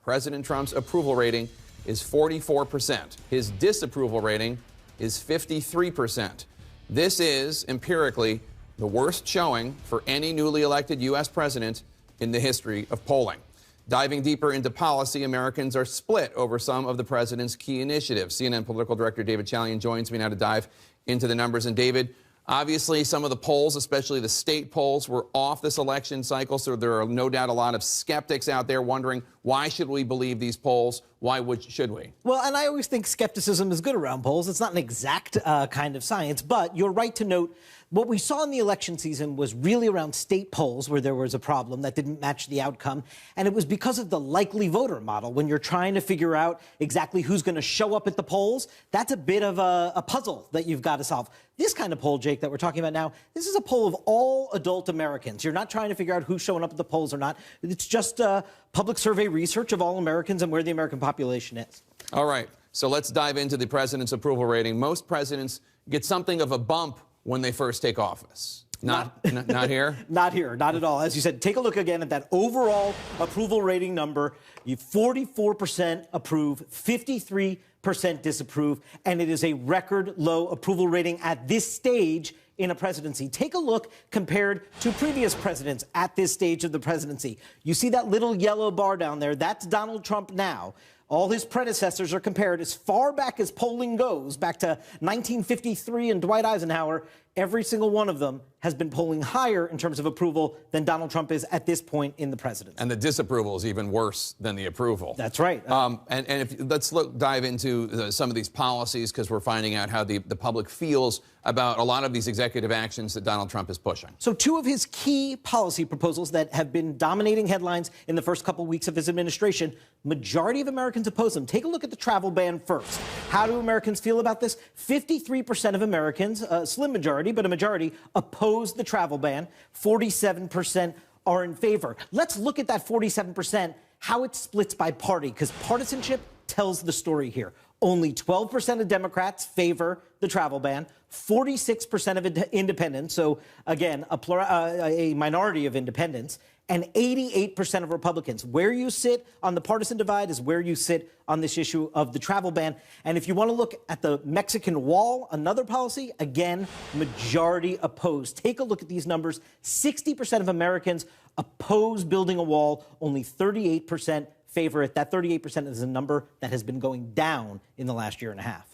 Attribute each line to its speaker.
Speaker 1: President Trump's approval rating is 44%. His disapproval rating is 53%. This is, empirically, the worst showing for any newly elected U.S. president in the history of polling. Diving deeper into policy, Americans are split over some of the president's key initiatives. CNN political director David Chalian joins me now to dive into the numbers. And David, obviously some of the polls, especially the state polls, were off this election cycle, so there are no doubt a lot of skeptics out there wondering, why should we believe these polls? Why should we?
Speaker 2: Well, and I always think skepticism is good around polls. It's not an exact kind of science, but you're right to note what we saw in the election season was really around state polls where there was a problem that didn't match the outcome. And it was because of the likely voter model. When you're trying to figure out exactly who's going to show up at the polls, that's a bit of a puzzle that you've got to solve. This kind of poll, Jake, that we're talking about now, this is a poll of all adult Americans. You're not trying to figure out who's showing up at the polls or not. It's just public survey research of all Americans and where the American population is.
Speaker 1: All right. So let's dive into the president's approval rating. Most presidents get something of a bump when they first take office. Not here?
Speaker 2: Not here, not at all. As you said, take a look again at that overall approval rating number. You 44% approve, 53% disapprove, and it is a record low approval rating at this stage in a presidency. Take a look compared to previous presidents at this stage of the presidency. You see that little yellow bar down there? That's Donald Trump now. All his predecessors are compared as far back as polling goes, back to 1953 and Dwight Eisenhower. Every single one of them has been polling higher in terms of approval than Donald Trump is at this point in the presidency.
Speaker 1: And the disapproval is even worse than the approval.
Speaker 2: That's right.
Speaker 1: Let's dive into some of these policies, because we're finding out how the public feels about a lot of these executive actions that Donald Trump is pushing.
Speaker 2: So two of his key policy proposals that have been dominating headlines in the first couple weeks of his administration, majority of Americans oppose them. Take a look at the travel ban first. How do Americans feel about this? 53% of Americans, a slim majority, but a majority, oppose the travel ban. 47% are in favor. Let's look at that 47%, how it splits by party, because partisanship tells the story here. Only 12% of Democrats favor the travel ban, 46% of independents, so again, a minority of independents, and 88% of Republicans. Where you sit on the partisan divide is where you sit on this issue of the travel ban. And if you want to look at the Mexican wall, another policy, again, majority opposed. Take a look at these numbers. 60% of Americans oppose building a wall, only 38% favor it. That 38% is a number that has been going down in the last year and a half.